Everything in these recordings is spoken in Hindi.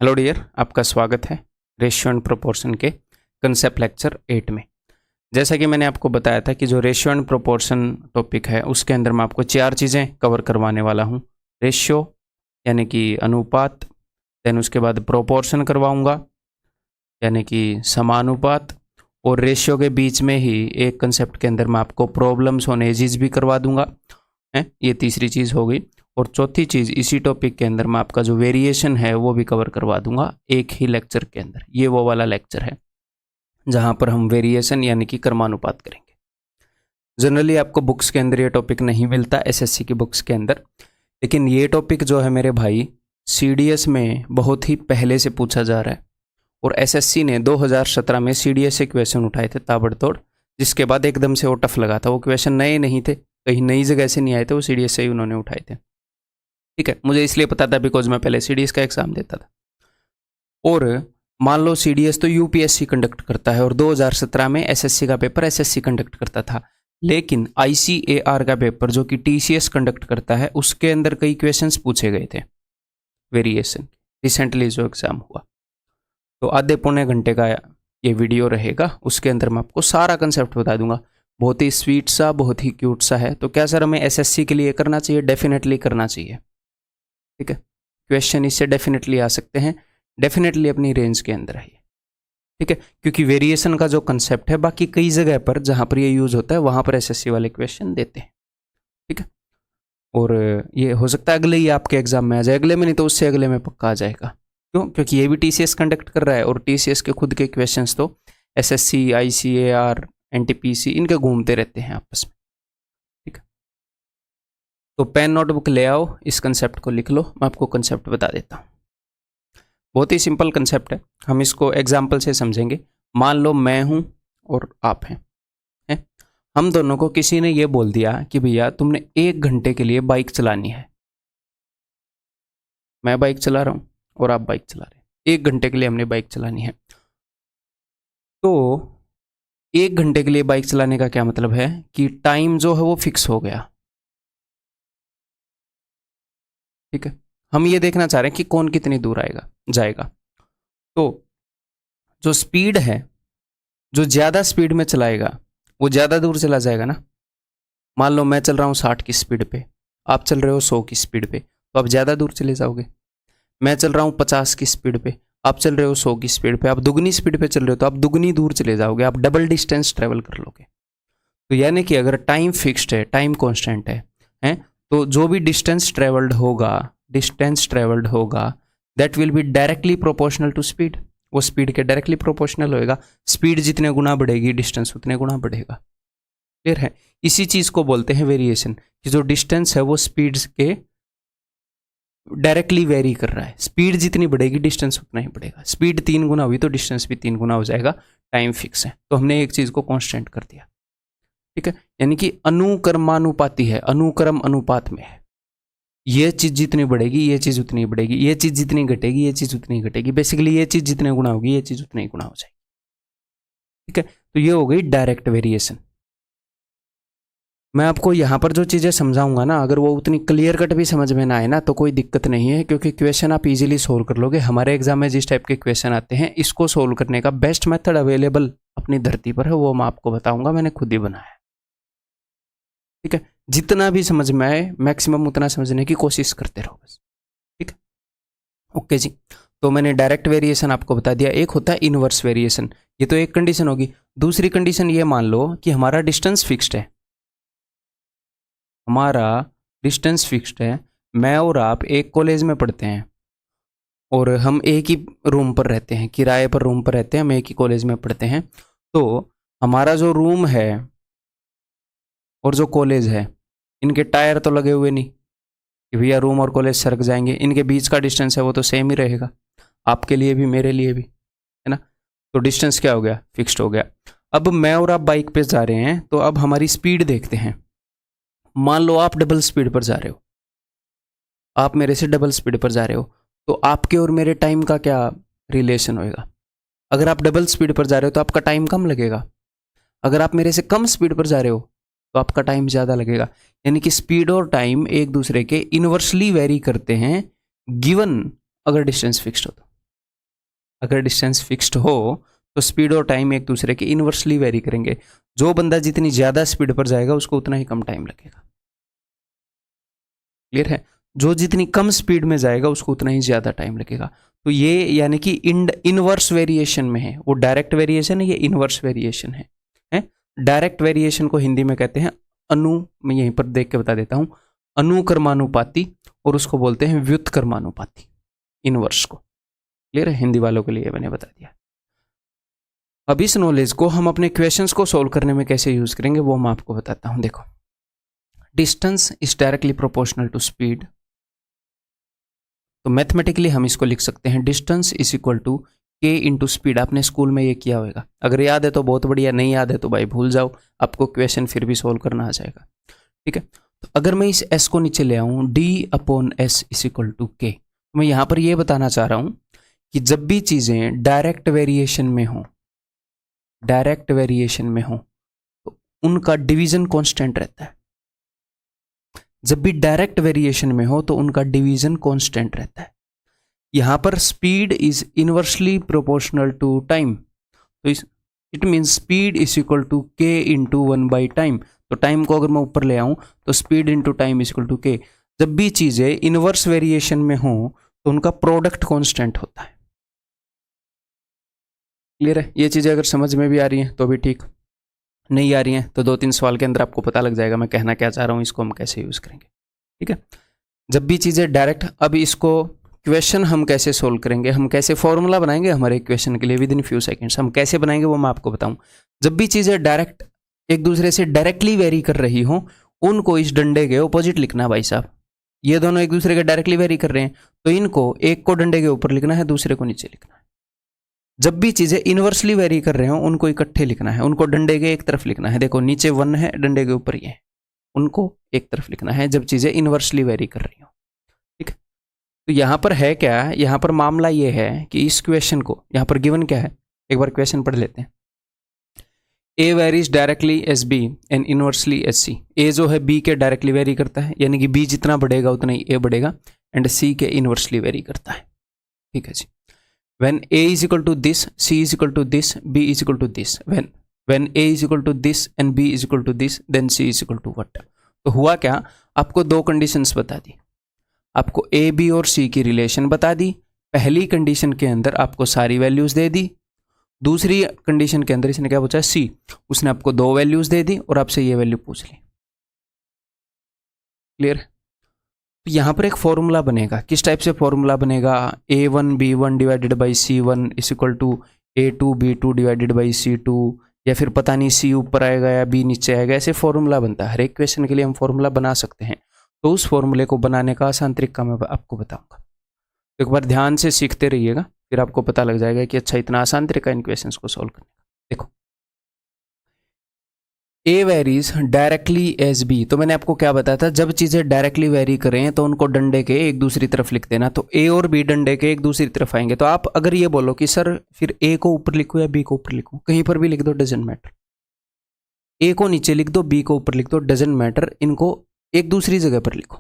हेलो डियर, आपका स्वागत है रेशियो एंड प्रोपोर्शन के कंसेप्ट लेक्चर 8 में। जैसा कि मैंने आपको बताया था कि जो रेशियो एंड प्रोपोर्शन टॉपिक है उसके अंदर मैं आपको 4 चीज़ें कवर करवाने वाला हूँ। रेशियो यानी कि अनुपात, देन उसके बाद प्रोपोर्शन करवाऊँगा यानी कि समानुपात, और रेशियो के बीच में ही एक कंसेप्ट के अंदर मैं आपको प्रॉब्लम्स ऑन एजेस भी करवा दूंगा है। ये तीसरी चीज़ हो गई। और चौथी चीज़, इसी टॉपिक के अंदर मैं आपका जो वेरिएशन है वो भी कवर करवा दूंगा एक ही लेक्चर के अंदर। ये वो वाला लेक्चर है जहाँ पर हम वेरिएशन यानी कि क्रमानुपात करेंगे। जनरली आपको बुक्स के अंदर ये टॉपिक नहीं मिलता, एसएससी की बुक्स के अंदर, लेकिन ये टॉपिक जो है मेरे भाई सीडीएस में बहुत ही पहले से पूछा जा रहा है। और एसएससी ने 2017 में सीडीएस से क्वेश्चन उठाए थे ताबड़तोड़, जिसके बाद एकदम से वो टफ लगा था। वो क्वेश्चन नए नहीं थे, कहीं नई जगह से नहीं आए थे, वो सीडीएस से ही उन्होंने उठाए थे। ठीक है, मुझे इसलिए पता था बिकॉज मैं पहले सीडीएस का एग्जाम देता था। और मान लो सीडीएस तो यूपीएससी कंडक्ट करता है और 2017 में एसएससी का पेपर एसएससी कंडक्ट करता था, लेकिन आईसीएआर का पेपर जो कि टीसीएस कंडक्ट करता है उसके अंदर कई क्वेश्चंस पूछे गए थे वेरिएशन। रिसेंटली जो एग्जाम हुआ, तो आधे पौने घंटे का ये वीडियो रहेगा, उसके अंदर मैं आपको सारा कंसेप्ट बता दूंगा। बहुत ही स्वीट सा, बहुत ही क्यूट सा है। तो क्या सर हमें एसएससी के लिए करना चाहिए? डेफिनेटली करना चाहिए। ठीक है, क्वेश्चन इससे डेफिनेटली आ सकते हैं, डेफिनेटली अपनी रेंज के अंदर है ये। ठीक है, क्योंकि वेरिएशन का जो कंसेप्ट है बाकी कई जगह पर जहां पर ये यूज होता है वहां पर एसएससी वाले क्वेश्चन देते हैं। ठीक है, और ये हो सकता है अगले ही आपके एग्जाम में आ जाए, अगले में नहीं तो उससे अगले में पक्का आ जाएगा। क्यों? क्योंकि ये भी टीसीएस कंडक्ट कर रहा है और टीसीएस के खुद के क्वेश्चंस तो एसएससी, आईसीएआर, एनटीपीसी इनके घूमते रहते हैं आपस में। ठीक है, तो पेन नोटबुक ले आओ, इस कंसेप्ट को लिख लो, मैं आपको कंसेप्ट बता देता हूँ। बहुत ही सिंपल कंसेप्ट है, हम इसको एग्जाम्पल से समझेंगे। मान लो मैं हूं और आप हैं, हम दोनों को किसी ने ये बोल दिया कि भैया तुमने 1 घंटे के लिए बाइक चलानी है। मैं बाइक चला रहा हूं और आप बाइक चला रहे हैं, 1 घंटे के लिए हमने बाइक चलानी है। तो 1 घंटे के लिए बाइक चलाने का क्या मतलब है कि टाइम जो है वो फिक्स हो गया। ठीक है, हम ये देखना चाह रहे हैं कि कौन कितनी दूर आएगा जाएगा। तो जो स्पीड है, जो ज़्यादा स्पीड में चलाएगा वो ज़्यादा दूर चला जाएगा ना। मान लो मैं चल रहा हूँ 60 की स्पीड पे, आप चल रहे हो 100 की स्पीड पे, तो आप ज़्यादा दूर चले जाओगे। मैं चल रहा हूँ 50 की स्पीड पे, आप चल रहे हो 100 की स्पीड पे, आप दुगनी स्पीड पे चल रहे हो तो आप दुगनी दूर चले जाओगे, आप डबल डिस्टेंस ट्रेवल कर लोगे। तो यानी कि अगर टाइम फिक्स्ड है, टाइम कॉन्स्टेंट है, तो जो भी डिस्टेंस ट्रेवल्ड होगा that will be directly proportional to speed. वो स्पीड के डायरेक्टली प्रोपोर्शनल होएगा। स्पीड जितने गुना बढ़ेगी डिस्टेंस उतने गुना बढ़ेगा। क्लियर है? इसी चीज को बोलते हैं वेरिएशन, कि जो डिस्टेंस है वो स्पीड के डायरेक्टली वेरी कर रहा है। स्पीड जितनी बढ़ेगी डिस्टेंस उतना ही बढ़ेगा। स्पीड 3 गुना हुई तो डिस्टेंस भी 3 गुना हो जाएगा। टाइम फिक्स है, तो हमने एक चीज को कांस्टेंट कर दिया। ठीक है, यानी कि अनुक्रमानुपाती है, अनुक्रम अनुपात में है। ये चीज जितनी बढ़ेगी ये चीज उतनी बढ़ेगी, ये चीज जितनी घटेगी ये चीज उतनी घटेगी। बेसिकली ये चीज जितने गुना होगी ये चीज उतनी गुना हो जाएगी। ठीक है, तो ये हो गई डायरेक्ट वेरिएशन। मैं आपको यहाँ पर जो चीज़ें समझाऊंगा ना, अगर वो उतनी क्लियर कट भी समझ में ना आए ना तो कोई दिक्कत नहीं है, क्योंकि क्वेश्चन आप इजीली सोल्व कर लोगे। हमारे एग्जाम में जिस टाइप के क्वेश्चन आते हैं, इसको सोल्व करने का बेस्ट मेथड अवेलेबल अपनी धरती पर है, वो मैं आपको बताऊंगा, मैंने खुद ही बनाया। ठीक है, जितना भी समझ में आए मैक्सिमम उतना समझने की कोशिश करते रहो बस। ठीक है, ओके जी। तो मैंने डायरेक्ट वेरिएशन आपको बता दिया। एक होता है इनवर्स वेरिएशन, ये तो एक कंडीशन होगी। दूसरी कंडीशन ये मान लो कि हमारा डिस्टेंस फिक्स्ड है, हमारा डिस्टेंस फिक्स्ड है। मैं और आप एक कॉलेज में पढ़ते हैं और हम एक ही रूम पर रहते हैं, किराए पर रूम पर रहते हैं, हम एक ही कॉलेज में पढ़ते हैं। तो हमारा जो रूम है और जो कॉलेज है, इनके टायर तो लगे हुए नहीं कि भैया रूम और कॉलेज सरक जाएंगे। इनके बीच का डिस्टेंस है वो तो सेम ही रहेगा, आपके लिए भी मेरे लिए भी, है ना। तो डिस्टेंस क्या हो गया? फिक्स्ड हो गया। अब मैं और आप बाइक पे जा रहे हैं, तो अब हमारी स्पीड देखते हैं। मान लो आप डबल स्पीड पर जा रहे हो, आप मेरे से डबल स्पीड पर जा रहे हो, तो आपके और मेरे टाइम का क्या रिलेशन होएगा? अगर आप डबल स्पीड पर जा रहे हो तो आपका टाइम कम लगेगा, अगर आप मेरे से कम स्पीड पर जा रहे हो तो आपका टाइम ज़्यादा लगेगा। यानी कि स्पीड और टाइम एक दूसरे के इनवर्सली वेरी करते हैं, गिवन अगर डिस्टेंस फिक्स्ड हो तो। अगर डिस्टेंस फिक्स्ड हो तो स्पीड और टाइम एक दूसरे के इनवर्सली वेरी करेंगे। जो बंदा जितनी ज़्यादा स्पीड पर जाएगा उसको उतना ही कम टाइम लगेगा। क्लियर है? जो जितनी कम स्पीड में जाएगा उसको उतना ही ज़्यादा टाइम लगेगा। तो ये यानी कि इनवर्स वेरिएशन में है। वो डायरेक्ट वेरिएशन है, ये इनवर्स वेरिएशन है। डायरेक्ट वेरिएशन को हिंदी में कहते हैं मैं यहीं पर देख के बता देता हूँ, अनुक्रमानुपाती, और उसको बोलते हैं व्युत्क्रमानुपाती, इनवर्स को। क्लियर है? हिंदी वालों के लिए मैंने बता दिया। अब इस नॉलेज को हम अपने क्वेश्चंस को सॉल्व करने में कैसे यूज करेंगे वो मैं आपको बताता हूं। देखो, distance is directly proportional to speed. तो मैथमेटिकली हम इसको लिख सकते हैं डिस्टेंस इज इक्वल टू के इंटू स्पीड। आपने स्कूल में ये किया होगा, अगर याद है तो बहुत बढ़िया, नहीं याद है तो भाई भूल जाओ, आपको क्वेश्चन फिर भी सॉल्व करना आ जाएगा। ठीक है, तो अगर मैं इस एस को नीचे ले आऊं, D upon S is equal to K, मैं यहां पर यह बताना चाह रहा हूं कि जब भी चीजें डायरेक्ट वेरिएशन में हो, तो उनका डिवीजन कांस्टेंट रहता है। जब भी डायरेक्ट वेरिएशन में हो तो उनका डिवीजन कांस्टेंट रहता है। यहां पर speed is inversely proportional to time, तो it means speed is equal to के इंटू 1 by टाइम। तो टाइम को अगर मैं ऊपर ले आऊं तो speed into time is equal to k. जब भी चीजें इनवर्स वेरिएशन में हो तो उनका प्रोडक्ट कांस्टेंट होता है। क्लियर है? ये चीजें अगर समझ में भी आ रही हैं तो भी ठीक, नहीं आ रही हैं तो 2-3 सवाल के अंदर आपको पता लग जाएगा मैं कहना क्या चाह रहा हूं, इसको हम कैसे यूज करेंगे। ठीक है, जब भी चीजें डायरेक्ट, अब इसको क्वेश्चन हम कैसे सोल्व करेंगे, हम कैसे फॉर्मूला बनाएंगे हमारे क्वेश्चन के लिए विद इन फ्यू सेकंड्स, हम कैसे बनाएंगे वो मैं आपको बताऊं। जब भी चीजें डायरेक्ट एक दूसरे से डायरेक्टली वेरी कर रही हो, उनको इस डंडे के ऑपोजिट लिखना है। भाई साहब, ये दोनों एक दूसरे के डायरेक्टली वेरी कर रहे हैं तो इनको, एक को डंडे के ऊपर लिखना है, दूसरे को नीचे लिखना है। जब भी चीजें इनवर्सली वेरी कर रहे हो उनको इकट्ठे लिखना है, उनको डंडे के एक तरफ लिखना है। देखो नीचे 1 है, डंडे के ऊपर ये है, उनको एक तरफ लिखना है जब चीजें इनवर्सली वेरी कर रही हो। ठीक है, तो यहां पर है क्या, यहां पर मामला ये है कि इस क्वेश्चन को, यहां पर गिवन क्या है, एक बार क्वेश्चन पढ़ लेते हैं। A varies directly as B and inversely as C. A जो है बी के डायरेक्टली वेरी करता है, यानी कि बी जितना बढ़ेगा उतना ही ए बढ़ेगा, एंड सी के इनवर्सली वेरी करता है। ठीक है जी। When A is equal to this, C is equal to this, B is equal to this. When A is equal to this and B is equal to this, then C is equal to what? तो हुआ क्या, आपको 2 कंडीशंस बता दी, आपको A, B और C की रिलेशन बता दी। पहली कंडीशन के अंदर आपको सारी वैल्यूज दे दी, दूसरी कंडीशन के अंदर इसने क्या पूछा, C, उसने आपको 2 वैल्यूज दे दी और आपसे ये वैल्यू पूछ ली। क्लियर? तो यहां पर एक फॉर्मूला बनेगा। किस टाइप से फॉर्मूला बनेगा, A1 B1 divided by C1 is equal to A2 B2 divided by C2, या फिर पता नहीं C ऊपर आएगा या B नीचे आएगा, ऐसे फॉर्मूला बनता है। हर एक क्वेश्चन के लिए हम फॉर्मूला बना सकते हैं। तो उस फॉर्मूले को बनाने का आसान तरीका मैं आपको बताऊंगा। तो एक बार ध्यान से सीखते रहिएगा, फिर आपको पता लग जाएगा कि अच्छा इतना आसान तरीका इन क्वेश्चंस को सॉल्व करने का। देखो, ए वेरीज डायरेक्टली एज बी, तो मैंने आपको क्या बताया था, जब चीजें डायरेक्टली वेरी करें तो उनको डंडे के एक दूसरी तरफ लिख देना। तो ए और बी डंडे के एक दूसरी तरफ आएंगे। तो आप अगर ये बोलो कि सर फिर ए को ऊपर लिखो या बी को ऊपर लिखो, कहीं पर भी लिख दो, डजंट मैटर। ए को नीचे लिख दो, बी को ऊपर लिख दो, डजंट मैटर, इनको एक दूसरी जगह पर लिखो,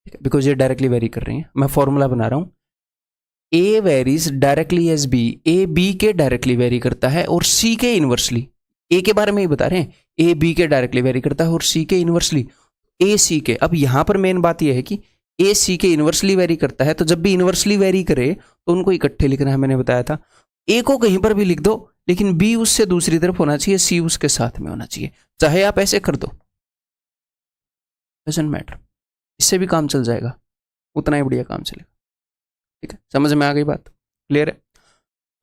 ठीक है, बिकॉज ये डायरेक्टली वेरी कर रही है। मैं फॉर्मूला बना रहा हूं, A varies directly as B, A B के डायरेक्टली वेरी करता है और सी के इनवर्सली, ए के बारे में ही बता रहे हैं, ए बी के डायरेक्टली वेरी करता है और सी के इनवर्सली, ए सी के। अब यहां पर मेन बात यह है कि ए सी के इनवर्सली वेरी करता है, तो जब भी इनवर्सली वेरी करे तो उनको इकट्ठे लिखना है। मैंने बताया था ए को कहीं पर भी लिख दो, लेकिन बी उससे दूसरी तरफ होना चाहिए, सी उसके साथ में होना चाहिए। चाहे आप ऐसे कर दो, डजंट मैटर, इससे भी काम चल जाएगा, उतना ही बढ़िया काम चलेगा। ठीक है, समझ में आ गई बात? क्लियर है?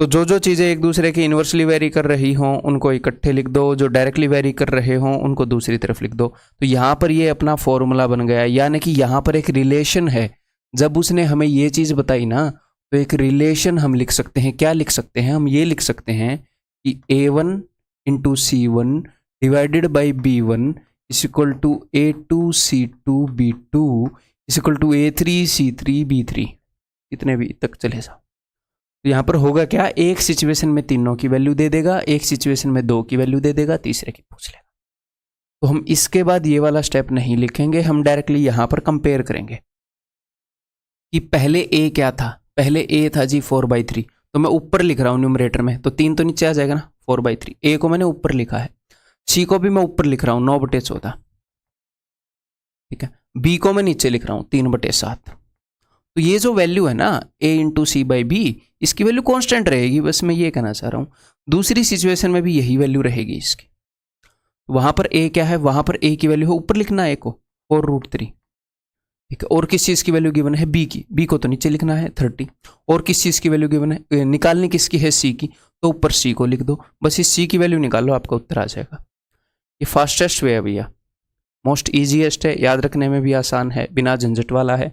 तो जो जो चीज़ें एक दूसरे की इनवर्सली वेरी कर रही हों उनको इकट्ठे लिख दो, जो डायरेक्टली वेरी कर रहे हों उनको दूसरी तरफ लिख दो। तो यहाँ पर ये अपना फॉर्मूला बन गया, यानी कि यहाँ पर एक रिलेशन है। जब उसने हमें ये चीज़ बताई ना, तो एक रिलेशन हम लिख सकते हैं। क्या लिख सकते हैं? हम ये लिख सकते हैं कि A1 into C1 divided by B1 is equal to A2 C2 B2 is equal to A3 C3 B3, इतने भी तक चले जाओ। तो यहाँ पर होगा क्या, एक सिचुएशन में तीनों की वैल्यू दे देगा, एक सिचुएशन में 2 की वैल्यू दे देगा, तीसरे की पूछ लेगा। तो हम इसके बाद ये वाला स्टेप नहीं लिखेंगे, हम डायरेक्टली यहाँ पर कंपेयर करेंगे कि पहले ए क्या था। पहले ए था जी 4/3, तो मैं ऊपर लिख रहा हूँ न्यूमरेटर में, तो 3 तो नीचे आ जाएगा ना, 4/3। ए को मैंने ऊपर लिखा है, सी को भी मैं ऊपर लिख रहा हूँ 9/14, ठीक है। बी को मैं नीचे लिख रहा हूँ 3/7। तो ये जो वैल्यू है ना a into C by B, इसकी वैल्यू कांस्टेंट रहेगी, बस मैं ये कहना चाह रहा हूँ। दूसरी सिचुएशन में भी यही वैल्यू रहेगी इसकी। वहां पर a क्या है, वहां पर a की वैल्यू है, ऊपर लिखना है a को 4√3, ठीक है। और किस चीज की वैल्यू गिवन है, b की, b को तो नीचे लिखना है 30। और किस चीज की वैल्यू गिवन है, निकालनी किसकी है, c की, तो ऊपर c को लिख दो, बस इस c की वैल्यू निकालो, आपका उत्तर आ जाएगा। ये फास्टेस्ट वे है भैया, मोस्ट ईजीएस्ट है, याद रखने में भी आसान है, बिना झंझट वाला है,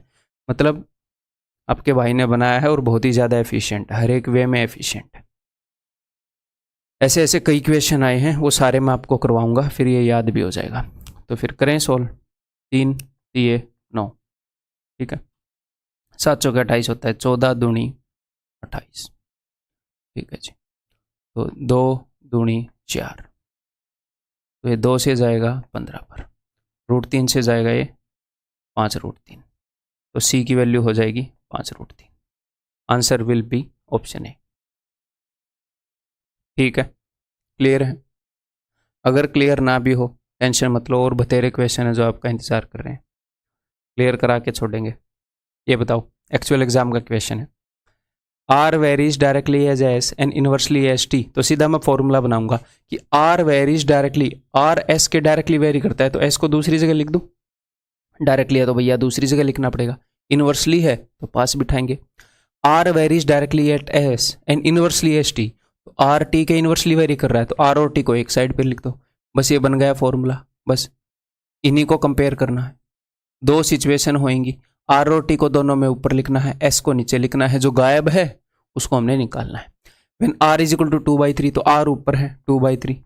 मतलब आपके भाई ने बनाया है और बहुत ही ज़्यादा एफिशिएंट, हर एक वे में एफिशिएंट है। ऐसे ऐसे कई क्वेश्चन आए हैं, वो सारे मैं आपको करवाऊंगा, फिर ये याद भी हो जाएगा। तो फिर करें सोल्व। 3 3 9, ठीक है। 7 चौके 28 होता है, 14 दूनी 28, ठीक है जी। तो 2 दूनी 4, तो ये 2 से जाएगा 15 पर, √3 से जाएगा ये 5√3, तो सी की वैल्यू हो जाएगी 5√3। Answer will be option A, ठीक है। क्लियर है? अगर क्लियर ना भी हो टेंशन मत लो, और बतेरे क्वेश्चन है जो आपका इंतजार कर रहे हैं, क्लियर करा के छोड़ेंगे। ये बताओ, एक्चुअल एग्जाम का क्वेश्चन है, R varies directly as S and inversely as T. तो सीधा मैं फॉर्मूला बनाऊंगा कि R varies directly, R S के डायरेक्टली वेरी करता है, तो एस को दूसरी जगह लिख दूं, डायरेक्टली है तो भैया दूसरी जगह लिखना पड़ेगा, इनवर्सली है तो पास बिठाएंगे। R varies directly at S and inversely as T, तो आर टी के इनवर्सली वेरी कर रहा है, तो आर और टी को एक साइड पर लिख दो, बस ये बन गया फॉर्मूला। बस इन्हीं को कंपेयर करना है, दो सिचुएशन होंगी, आर और टी को दोनों में ऊपर लिखना है, एस को नीचे लिखना है, जो गायब है उसको हमने निकालना है। When R is equal to 2/3, तो आर ऊपर है 2/3,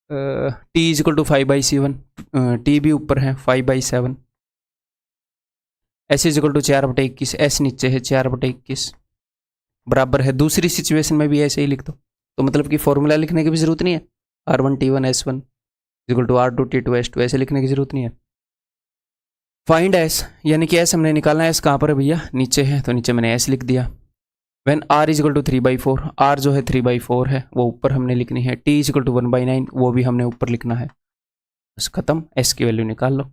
T is equal to 5/7, T भी ऊपर है 5/7, S is equal to 4/21, S नीचे है 4/21, बराबर है। दूसरी सिचुएशन में भी ऐसे ही लिख दो, तो मतलब कि फॉर्मूला लिखने की भी जरूरत नहीं है, R1T1S1 इक्वल टू R2T2S2 ऐसे लिखने की जरूरत नहीं है। फाइंड एस, यानी कि एस हमने निकालना है, एस कहाँ पर है भैया, नीचे है, तो नीचे मैंने एस लिख दिया। When R is equal to 3/4, R जो है 3/4 है, वो ऊपर हमने लिखनी है। टी इज इक्वल टू 1/9, वो भी हमने ऊपर लिखना है। बस खत्म, एस की वैल्यू निकाल लो,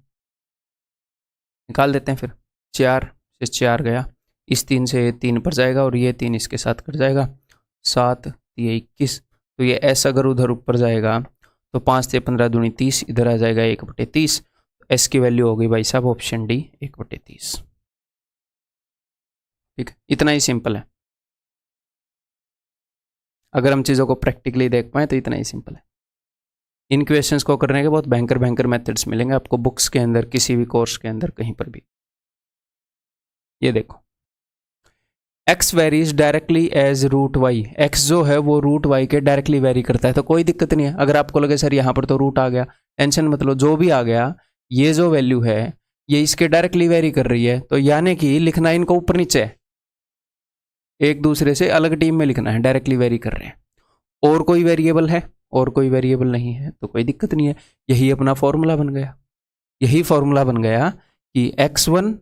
निकाल देते हैं फिर। 4 से 4 गया, इस 3 से 3 पर जाएगा, और ये 3 इसके साथ कट जाएगा, 7 ये 21, तो ये एस अगर उधर ऊपर जाएगा तो 5 से 15 दूनी 30, इधर आ जाएगा 1/30, एस की वैल्यू हो गई भाई साहब ऑप्शन डी 1/30, ठीक है। इतना ही सिंपल है, अगर हम चीज़ों को प्रैक्टिकली देख पाए तो इतना ही सिंपल है। इन क्वेश्चंस को करने के बहुत भयंकर मेथड्स मिलेंगे आपको बुक्स के अंदर, किसी भी कोर्स के अंदर, कहीं पर भी। ये देखो, x varies directly as √y, x जो है वो √y के डायरेक्टली वेरी करता है, तो कोई दिक्कत नहीं है। अगर आपको लगे सर यहाँ पर तो रूट आ गया, टेंशन मत लो, जो भी आ गया, ये जो वैल्यू है ये इसके डायरेक्टली वेरी कर रही है, तो यानी कि लिखना इनको ऊपर नीचे है, एक दूसरे से अलग टीम में लिखना है, डायरेक्टली वेरी कर रहे हैं। और कोई वेरिएबल है, और कोई वेरिएबल नहीं है, तो कोई दिक्कत नहीं है। यही अपना फॉर्मूला बन गया, यही फॉर्मूला बन गया कि x1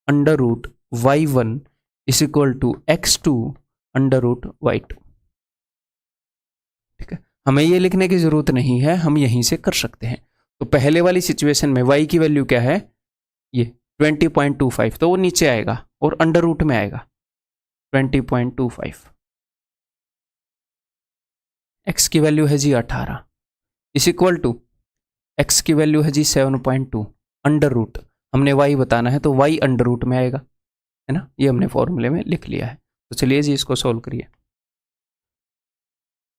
√y1 is equal to x2 √y2, ठीक है। हमें ये लिखने की जरूरत नहीं है, हम यहीं से कर सकते हैं। तो पहले वाली सिचुएशन में y की वैल्यू क्या है, ये 20.25, तो वो नीचे आएगा और अंडर रूट में आएगा 20.25। x की वैल्यू है जी 18, इस इक्वल टू x की वैल्यू है जी 7.2, अंडर रूट हमने y बताना है, तो y अंडर रूट में आएगा, है ना। ये हमने फॉर्मूले में लिख लिया है। तो चलिए जी इसको सोल्व करिए।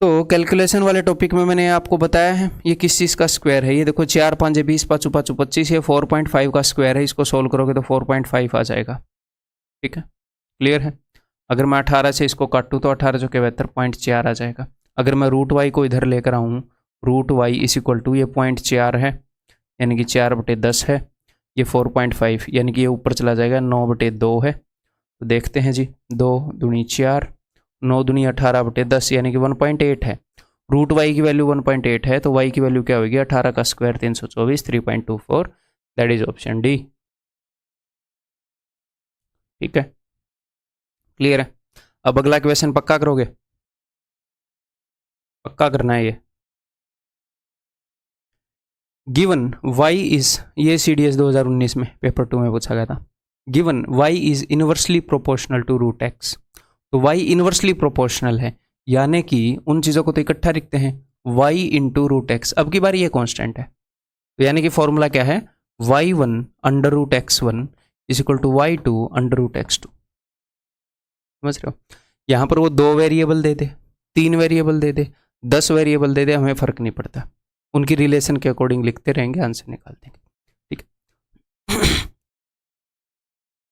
तो कैलकुलेशन वाले टॉपिक में मैंने आपको बताया है ये किस चीज़ का स्क्वायर है। ये देखो 4 5 20 5 5 25, ये 4.5 का स्क्वायर है, इसको सोल्व करोगे तो 4.5 आ जाएगा, ठीक है। क्लियर है? अगर मैं 18 से इसको काटूँ तो 18 जो के 72.4 आ जाएगा। अगर मैं √y को इधर लेकर आऊँ, √y इस इक्वल टू ये 0.4 है, यानी कि 4/10 है, ये 4.5 यानी कि ये ऊपर चला जाएगा, 9/2 है। तो देखते हैं जी, 2 दूनी 4, 9 दूनी 18/10 यानी कि 1.8 है। √y की वैल्यू 1.8 है, तो y की वैल्यू क्या होगी, 18 का square 324, 3.24, that is option D, ठीक है। क्लियर है? अब अगला क्वेश्चन पक्का करोगे? पक्का करना है ये। गिवन वाई इज, ये CDS 2019 में पेपर 2 में पूछा गया था। Given Y is inversely proportional to root X, तो वाई इनवर्सली प्रोपोर्शनल है, यानी कि उन चीज़ों को तो इकट्ठा लिखते हैं, वाई इंटू रूट एक्स। अब की बार ये कॉन्स्टेंट है, तो यानी कि फॉर्मूला क्या है, y1 under root x1 is equal to y2 under root x2। समझ रहे हो? यहाँ पर वो 2 वेरिएबल दे दे, 3 वेरिएबल दे दे, 10 वेरिएबल दे दे, हमें फ़र्क नहीं पड़ता, उनकी रिलेशन के अकॉर्डिंग लिखते रहेंगे, आंसर निकाल देंगे। ठीक है?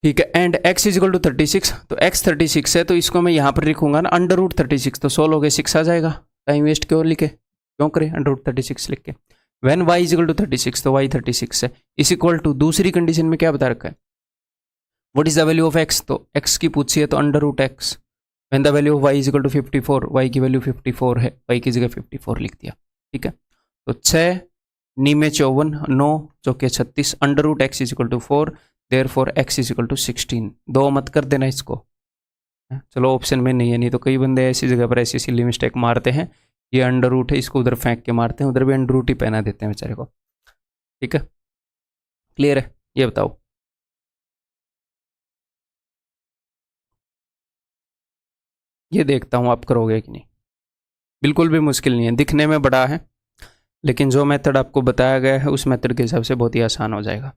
ठीक है। And x is equal to 36, तो x 36 है, तो इसको मैं यहाँ पर लिखूंगा ना अंडर रूट 36, तो 16 हो गए, 6 आ जाएगा। टाइम वेस्ट क्यों लिखे, क्यों करें अंडर रूट 36 लिख के। When y is equal to 36, तो y 36 है, इस इक्वल टू दूसरी कंडीशन में क्या बता रखा है, what is the value of x, तो x की पूछी है तो under root x। When the value of y is equal to 54, y की वैल्यू 54 है, y की जगह 54 लिख दिया। ठीक है, तो 6 नी में 54, 9 चौके 36, under root x is equal to 4, therefore x is equal to 16। 2 मत कर देना इसको, चलो ऑप्शन में नहीं है, नहीं तो कई बंदे ऐसी जगह पर ऐसी सिली मिस्टेक मारते हैं, ये अंडर रूट है, इसको उधर फेंक के मारते हैं, उधर भी अंडर रूट ही पहना देते हैं बेचारे को। ठीक है, क्लियर है? ये बताओ, ये देखता हूँ आप करोगे कि नहीं। बिल्कुल भी मुश्किल नहीं है, दिखने में बड़ा है, लेकिन जो मेथड आपको बताया गया है उस मेथड के हिसाब से बहुत ही आसान हो जाएगा।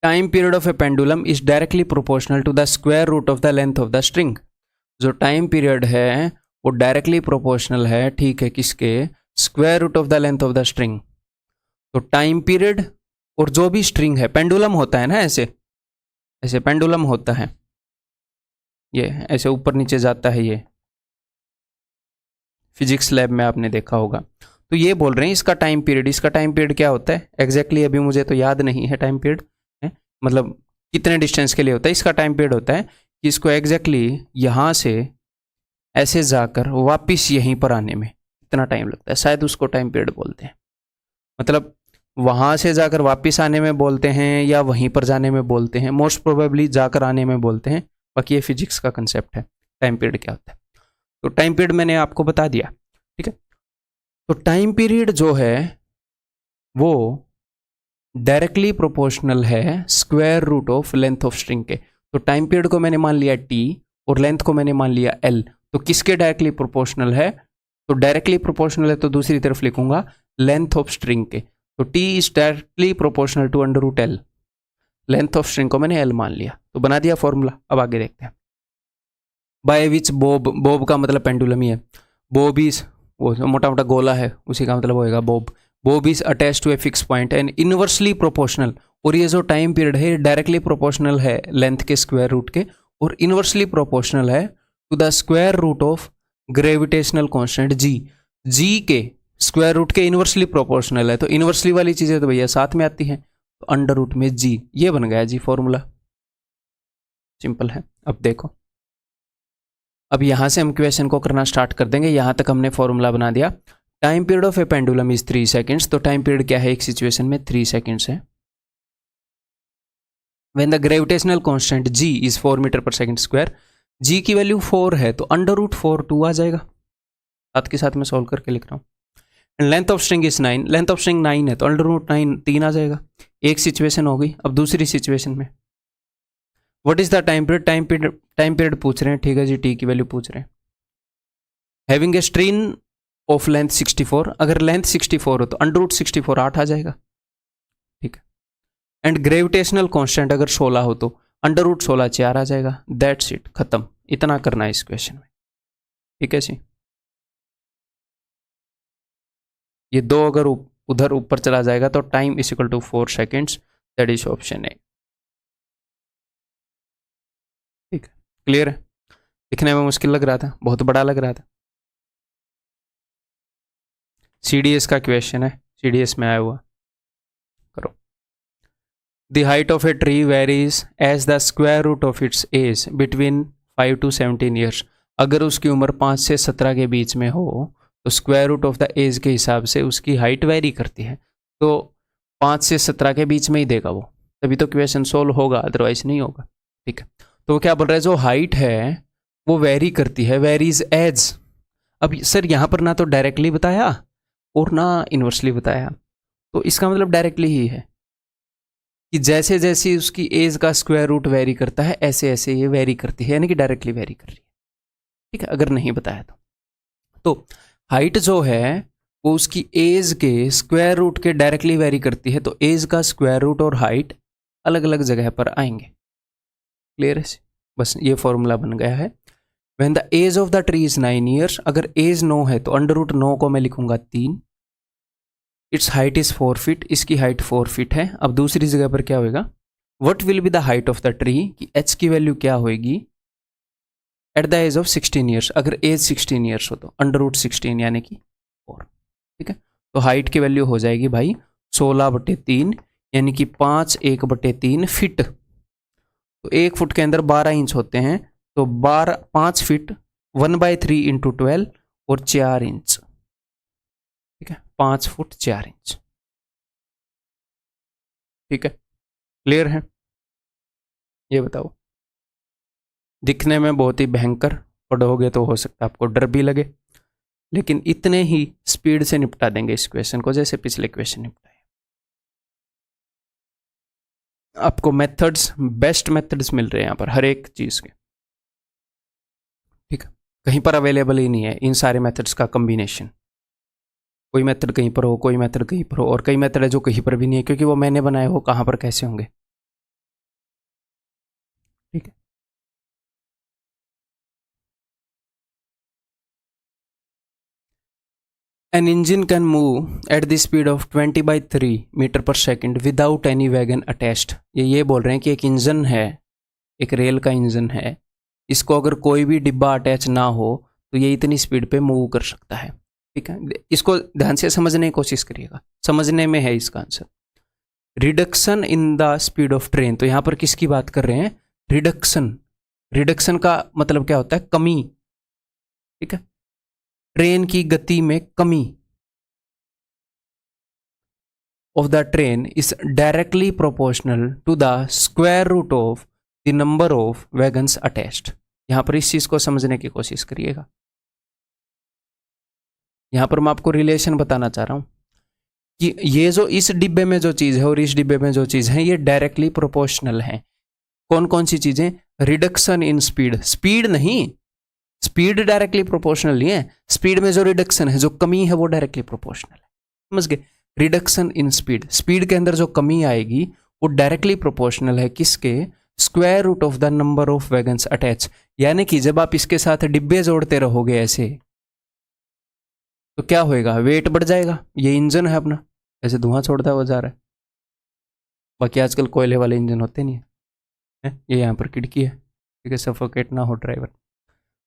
Time period of a pendulum is directly proportional to the square root of the length of the string. जो टाइम पीरियड है वो डायरेक्टली प्रोपोर्शनल है, ठीक है, किसके, square root of the length of the string. तो टाइम पीरियड और जो भी स्ट्रिंग है, पेंडुलम होता है ना, ऐसे ऐसे पेंडुलम होता है, ये ऐसे ऊपर नीचे जाता है, ये फिजिक्स लैब में आपने देखा होगा। तो ये बोल रहे हैं इसका टाइम पीरियड क्या होता है एग्जैक्टली, अभी मुझे तो याद नहीं है टाइम पीरियड, मतलब कितने डिस्टेंस के लिए होता है। इसका टाइम पीरियड होता है कि इसको एग्जैक्टली यहाँ से ऐसे जाकर वापिस यहीं पर आने में कितना टाइम लगता है, शायद उसको टाइम पीरियड बोलते हैं। मतलब वहाँ से जाकर वापिस आने में बोलते हैं या वहीं पर जाने में बोलते हैं, मोस्ट प्रोबेबली जाकर आने में बोलते हैं, बाकी ये फिजिक्स का कंसेप्ट है टाइम पीरियड क्या होता है। तो टाइम पीरियड मैंने आपको बता दिया। ठीक है, तो टाइम पीरियड जो है वो डायरेक्टली प्रोपोर्शनल है square root of length of string के। तो टाइम पीरियड को मैंने मान लिया t और लेंथ को मैंने मान लिया l, तो किसके डायरेक्टली प्रोपोर्शनल है, तो डायरेक्टली प्रोपोर्शनल है तो दूसरी तरफ लिखूंगा लेंथ ऑफ स्ट्रिंग के। तो t is directly proportional to under root l, length of string को मैंने l मान लिया, तो बना दिया फॉर्मूला। अब आगे देखते हैं। बाय विच बॉब, बॉब का मतलब पेंडुलम ही है, बॉब इज वो मोटा मोटा गोला है, उसी का मतलब होएगा bob. Bob is attach to a fix point and inversely proportional, और ये जो टाइम पीरियड है डायरेक्टली प्रोपोर्शनल है लेंथ के स्क्वायर रूट के, और इनवर्सली प्रोपोर्शनल है to the square root of gravitational constant g। g के स्क्वायर रूट के इनवर्सली प्रोपोर्शनल है, तो इनवर्सली वाली चीजें तो भैया साथ में आती हैं, तो अंडर रूट में g, ये बन गया जी फॉर्मूला, सिंपल है। अब देखो, अब यहां से हम क्वेश्चन को करना स्टार्ट कर देंगे। यहां तक हमने फॉर्मूला बना दिया। Time period of a pendulum is 3 seconds, तो टाइम पीरियड क्या है एक सिचुएशन में 3 सेकंड्स है। When the gravitational constant g is 4 metre per second square, g की वैल्यू 4 है, तो अंडर रूट 4 2 आ जाएगा, साथ के साथ मैं सॉल्व करके लिख रहा हूँ। And length of string is 9, length of string 9 है, तो अंडर रूट 9 3 आ जाएगा। एक सिचुएशन हो गई। अब दूसरी सिचुएशन में what is the time period, time period पूछ रहे हैं, ठीक है जी, t की वैल्यू पूछ रहे हैं। Having a string of length 64, अगर लेंथ 64 हो तो अंडर रूट 64 8 आ जाएगा। ठीक है, एंड ग्रेविटेशनल कांस्टेंट अगर 16 हो तो अंडर रूट 16 4 आ जाएगा। दैट्स इट, खत्म, इतना करना है इस क्वेश्चन में। ठीक है जी, ये 2 अगर उधर ऊपर चला जाएगा तो time is equal to 4 seconds, that is option A. ठीक है, क्लियर है? दिखने में मुश्किल लग रहा था, बहुत बड़ा लग रहा था। CDS का क्वेश्चन है, CDS में आया हुआ, करो। The height of a tree varies as the square root of its age between 5 to 17 years. अगर उसकी उम्र 5 से 17 के बीच में हो तो square root of the age के हिसाब से उसकी हाइट वेरी करती है, तो 5 से 17 के बीच में ही देगा वो। तभी तो क्वेश्चन सोल्व होगा, अदरवाइज नहीं होगा। ठीक है, तो क्या बोल रहा है, जो हाइट है वो वेरी करती है, वेरीज एज। अब सर यहाँ पर ना तो डायरेक्टली बताया और ना इन्वर्सली बताया, तो इसका मतलब डायरेक्टली ही है कि जैसे जैसे उसकी एज का स्क्वायर रूट वेरी करता है ऐसे ऐसे ये वेरी करती है, यानी कि डायरेक्टली वेरी कर रही है। ठीक है, अगर नहीं बताया तो हाइट जो है वो उसकी एज के स्क्वायर रूट के डायरेक्टली वेरी करती है, तो एज का स्क्वायर रूट और हाइट अलग अलग जगह पर आएंगे। क्लियर है? बस ये फॉर्मूला बन गया है। When the age of the tree is 9 years, अगर एज 9 है तो अंडर रूट 9 को मैं लिखूंगा 3, इट्स हाइट इज 4 फीट, इसकी हाइट 4 फीट है। अब दूसरी जगह पर क्या होगा, what will be the height of the tree, कि एच की वैल्यू क्या होगी at the age of 16 years, अगर एज 16 ईयर्स हो तो अंडर रूट 16 यानी कि 4। ठीक है, तो हाइट की वैल्यू हो जाएगी भाई 16/3 यानी कि 5 1/3 फिट। तो 1 फुट के अंदर 12 इंच होते हैं, तो 5 फीट 1/3 इंटू 12 और 4 इंच। ठीक है, 5 फुट 4 इंच। ठीक है, क्लियर है? ये बताओ, दिखने में बहुत ही भयंकर पढ़ोगे तो हो सकता है आपको डर भी लगे, लेकिन इतने ही स्पीड से निपटा देंगे इस क्वेश्चन को जैसे पिछले क्वेश्चन निपटाए। आपको मेथड्स, बेस्ट मेथड्स मिल रहे हैं यहाँ पर हर एक चीज के। ठीक है, कहीं पर अवेलेबल ही नहीं है इन सारे मेथड्स का कॉम्बिनेशन। कोई मेथड कहीं पर हो, कोई मेथड कहीं पर हो, और कई मेथड है जो कहीं पर भी नहीं है क्योंकि वो मैंने बनाए हो, कहां पर कैसे होंगे। ठीक है, An engine can move at the speed of 20/3 metre पर second without any wagon attached. ये बोल रहे हैं कि एक इंजन है, एक रेल का इंजन है, इसको अगर कोई भी डिब्बा अटैच ना हो तो ये इतनी स्पीड पे मूव कर सकता है। ठीक है, इसको ध्यान से समझने की कोशिश करिएगा, समझने में है इसका answer. Reduction in the speed of train, तो यहां पर किसकी बात कर रहे हैं, रिडक्शन। रिडक्शन का मतलब क्या होता है, कमी। ठीक है, ट्रेन की गति में कमी of the train is directly proportional to the square root of the number of wagons attached. यहां पर इस चीज को समझने की कोशिश करिएगा। यहां पर मैं आपको रिलेशन बताना चाह रहा हूं कि ये जो इस डिब्बे में जो चीज है और इस डिब्बे में जो चीज है ये डायरेक्टली प्रोपोर्शनल है। कौन कौन सी चीजें, रिडक्शन इन स्पीड, स्पीड नहीं, स्पीड डायरेक्टली प्रोपोर्शनल नहीं है, स्पीड में जो रिडक्शन है, जो कमी है वो डायरेक्टली प्रोपोर्शनल है। समझ गए, रिडक्शन इन स्पीड, स्पीड के अंदर जो कमी आएगी वो डायरेक्टली प्रोपोर्शनल है किसके, square root of the number of wagons attach. यानी कि जब आप इसके साथ डिब्बे जोड़ते रहोगे ऐसे तो क्या होएगा, वेट बढ़ जाएगा। ये इंजन है अपना, ऐसे धुआं छोड़ता हुआ जा रहा है, बाकी आजकल कोयले वाले इंजन होते नहीं है। ये यहाँ पर खिड़की है, ठीक है, सफोकेट ना हो ड्राइवर।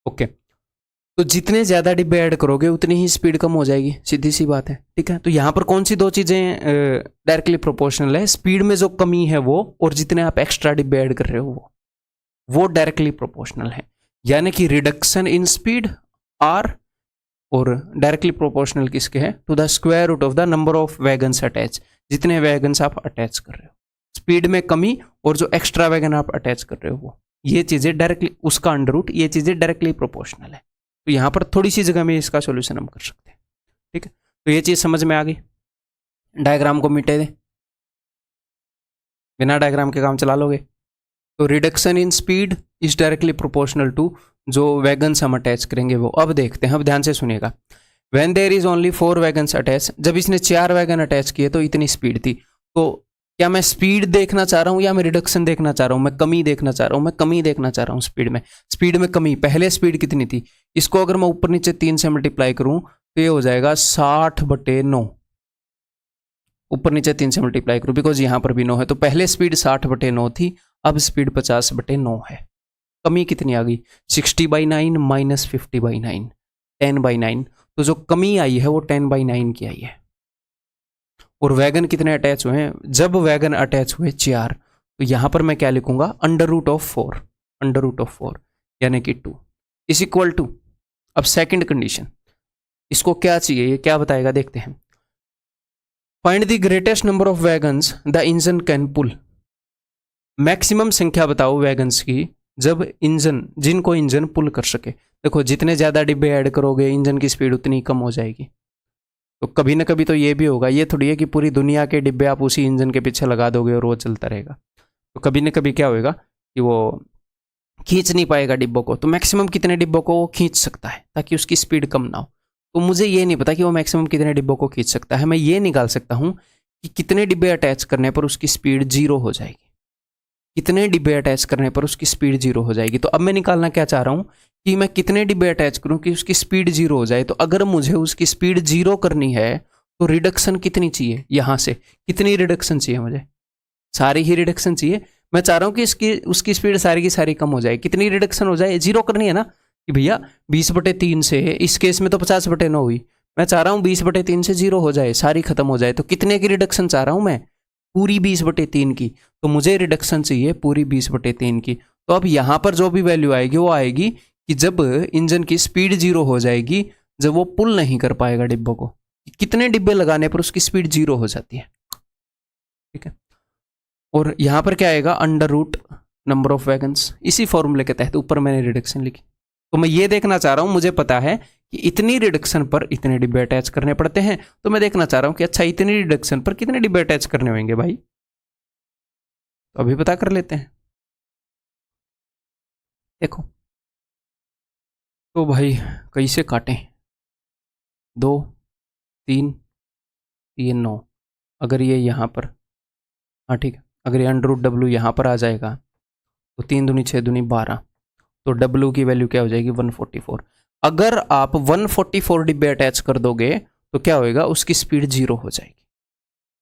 ओके, तो जितने ज्यादा डिब्बे ऐड करोगे उतनी ही स्पीड कम हो जाएगी, सीधी सी बात है। ठीक है, तो यहां पर कौन सी दो चीजें डायरेक्टली प्रोपोर्शनल है, स्पीड में जो कमी है वो, और जितने आप एक्स्ट्रा डिब्बे ऐड कर रहे हो वो डायरेक्टली प्रोपोर्शनल है। यानी कि रिडक्शन इन स्पीड आर, और डायरेक्टली प्रोपोर्शनल किसके है, to the square root of the number of wagons attach, जितने वैगन्स आप अटैच कर रहे हो। स्पीड में कमी और जो एक्स्ट्रा वैगन आप अटैच कर रहे हो वो, ये चीजें डायरेक्टली, उसका अंडर रूट, ये चीजें डायरेक्टली प्रोपोर्शनल है। तो यहां पर थोड़ी सी जगह में इसका सॉल्यूशन हम कर सकते हैं। ठीक है, तो ये चीज समझ में आ गई। डायग्राम को मिटे दे, बिना डायग्राम के काम चला लोगे। तो reduction in speed is directly proportional to जो वैगन्स हम अटैच करेंगे वो। अब देखते हैं, अब ध्यान से सुनिएगा। When there is only 4 wagons attach, जब इसने 4 वैगन अटैच किए तो इतनी स्पीड थी। तो क्या मैं स्पीड देखना चाह रहा हूं या मैं रिडक्शन देखना चाह रहा हूं, मैं कमी देखना चाह रहा हूं, मैं कमी देखना चाह रहा हूं स्पीड में। स्पीड में कमी, पहले स्पीड कितनी थी, इसको अगर मैं ऊपर नीचे 3 से मल्टीप्लाई करूं तो ये हो जाएगा 60/9। ऊपर नीचे 3 से मल्टीप्लाई करूं बिकॉज यहां पर भी 9 है, तो पहले स्पीड 60/9 थी, अब स्पीड 50/9 है। कमी कितनी आ गई, 60/9 माइनस 50/9, 10/9। तो जो कमी आई है वो 10/9 की आई है। और वैगन कितने अटैच हुए हैं, जब वैगन अटैच हुए 4, तो यहां पर मैं क्या लिखूंगा, under root of 4, under root of 4 यानी कि 2 इज इक्वल टू। अब सेकंड कंडीशन, इसको क्या चाहिए, ये क्या बताएगा देखते हैं। Find the greatest number of wagons the engine can pull. Maximum संख्या बताओ वैगन्स की जब इंजन, जिनको इंजन पुल कर सके। देखो जितने ज़्यादा डिब्बे ऐड करोगे इंजन की स्पीड उतनी कम हो जाएगी। तो कभी ना कभी तो ये भी होगा, ये थोड़ी है कि पूरी दुनिया के डिब्बे आप उसी इंजन के पीछे लगा दोगे और वो चलता रहेगा। तो कभी ना कभी क्या होएगा कि वो खींच नहीं पाएगा डिब्बों को। तो मैक्सिमम कितने डिब्बों को वो खींच सकता है ताकि उसकी स्पीड कम ना हो। तो मुझे ये नहीं पता कि वो मैक्सिमम कितने डिब्बों को खींच सकता है। मैं ये निकाल सकता हूँ कि कितने डिब्बे अटैच करने पर उसकी स्पीड 0 हो जाएगी, कितने डिब्बे अटैच करने पर उसकी स्पीड 0 हो जाएगी। तो अब मैं निकालना क्या चाह रहा हूँ कि मैं कितने डिब्बे अटैच करूँ कि उसकी स्पीड 0 हो जाए। तो अगर मुझे उसकी स्पीड 0 करनी है तो रिडक्शन कितनी चाहिए, यहाँ से कितनी रिडक्शन चाहिए मुझे, सारी ही रिडक्शन चाहिए। मैं चाह रहा हूँ कि इसकी उसकी स्पीड सारी की सारी कम हो जाए। कितनी रिडक्शन हो जाए, 0 करनी है ना कि भैया 20/3 से, इस केस में तो 50/9 हुई, मैं चाह रहा हूँ 20/3 से 0 हो जाए, सारी खत्म हो जाए। तो कितने की रिडक्शन चाह रहा हूँ मैं, पूरी 20/3 की। तो मुझे रिडक्शन चाहिए पूरी 20/3 की। तो अब यहाँ पर जो भी वैल्यू आएगी वो आएगी कि जब इंजन की स्पीड 0 हो जाएगी, जब वो पुल नहीं कर पाएगा डिब्बों को, कितने डिब्बे लगाने पर उसकी स्पीड 0 हो जाती है। ठीक है, और यहाँ पर क्या आएगा, under root number of wagons. इसी फॉर्मूले के तहत ऊपर मैंने रिडक्शन लिखी। तो मैं ये देखना चाह रहा हूँ, मुझे पता है कि इतनी रिडक्शन पर इतने डिब्बे अटैच करने पड़ते हैं। तो मैं देखना चाह रहा हूँ कि अच्छा इतनी रिडक्शन पर कितने डिब्बे अटैच करने होंगे भाई। तो अभी पता कर लेते हैं। देखो तो भाई कैसे काटें, 2 3 3 9, अगर ये यहाँ पर, हाँ ठीक है, अगर ये अंडर रूट डब्ल्यू यहाँ पर आ जाएगा तो 3 दूनी 6 दूनी 12, तो डब्ल्यू की वैल्यू क्या हो जाएगी 144। अगर आप 144 डिब्बे अटैच कर दोगे तो क्या होएगा, उसकी स्पीड 0 हो जाएगी।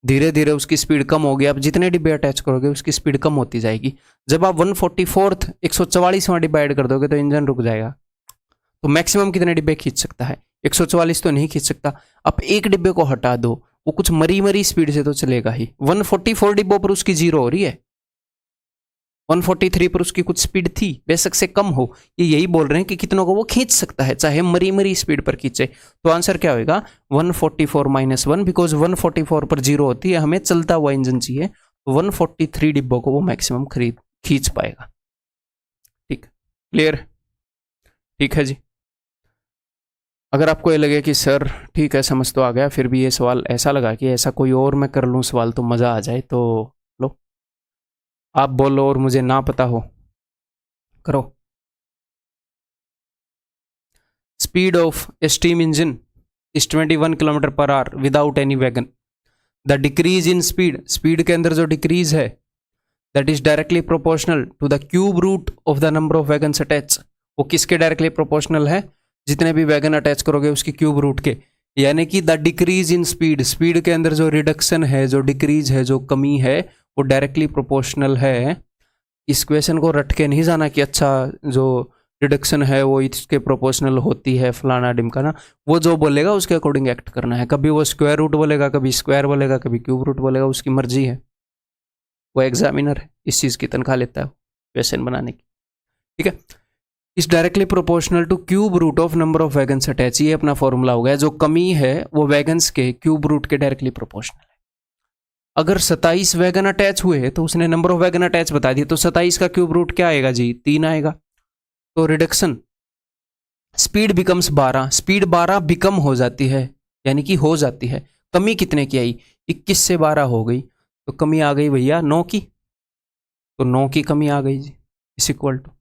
धीरे धीरे उसकी स्पीड कम होगी, आप जितने डिब्बे अटैच करोगे उसकी स्पीड कम होती जाएगी। जब आप 144th 144वां डिब्बा ऐड कर दोगे तो इंजन रुक जाएगा। तो मैक्सिमम कितने डिब्बे खींच सकता है, 144 तो नहीं खींच सकता। आप एक डिब्बे को हटा दो, वो कुछ मरी मरी स्पीड से तो चलेगा ही। 144 डिब्बों पर उसकी 0 हो रही है, 143 पर उसकी कुछ स्पीड थी, बेशक से कम हो। ये यही बोल रहे हैं कि कितनों को वो खींच सकता है, चाहे मरी मरी स्पीड पर खींचे। तो आंसर क्या होगा, 144 - 1, बिकॉज 144 पर 0 होती है, हमें चलता हुआ इंजन चाहिए। तो 143 डिब्बों को वो मैक्सिमम खींच पाएगा। ठीक, क्लियर, ठीक है जी। अगर आपको ये लगे कि सर ठीक है समझ तो आ गया, फिर भी ये सवाल ऐसा लगा कि ऐसा कोई और मैं कर लूँ सवाल तो मज़ा आ जाए, तो लो आप बोलो, और मुझे ना पता हो करो। Speed of a steam engine is 21 km/h without any wagon. The decrease in speed, speed के अंदर जो डिक्रीज है, that is directly proportional to the cube root of the number of wagons attach. वो किसके डायरेक्टली प्रोपोर्शनल है, जितने भी वैगन अटैच करोगे उसकी क्यूब रूट के। यानी कि the decrease in speed, speed के अंदर जो रिडक्शन है, जो डिक्रीज है, जो कमी है, वो डायरेक्टली प्रोपोर्शनल है। इस क्वेश्चन को रट के नहीं जाना कि अच्छा जो रिडक्शन है वो इसके प्रोपोर्शनल होती है फलाना डिमकाना। वो जो बोलेगा उसके अकॉर्डिंग एक्ट करना है। कभी वो स्क्वायर रूट बोलेगा, कभी स्क्वायर बोलेगा, कभी क्यूब रूट बोलेगा, उसकी मर्जी है। वो एग्जामिनर है, इस चीज़ की तनख्वाह लेता है क्वेश्चन बनाने की। ठीक है, is directly proportional to cube root of number of wagons attach. ये अपना फॉर्मूला हो गया। जो कमी है वो वैगन्स के क्यूब रूट के डायरेक्टली प्रोपोर्शनल है। अगर 27 वैगन अटैच हुए तो उसने नंबर ऑफ वैगन अटैच बता दिया, तो 27 का क्यूब रूट क्या आएगा जी, 3 आएगा। तो reduction speed becomes 12, speed 12 become हो जाती है, यानी कि हो जाती है। कमी कितने की आई, 21 से 12 हो गई, तो कमी आ गई भैया 9 की। तो 9 की कमी आ गई जी, इस इक्वल टू।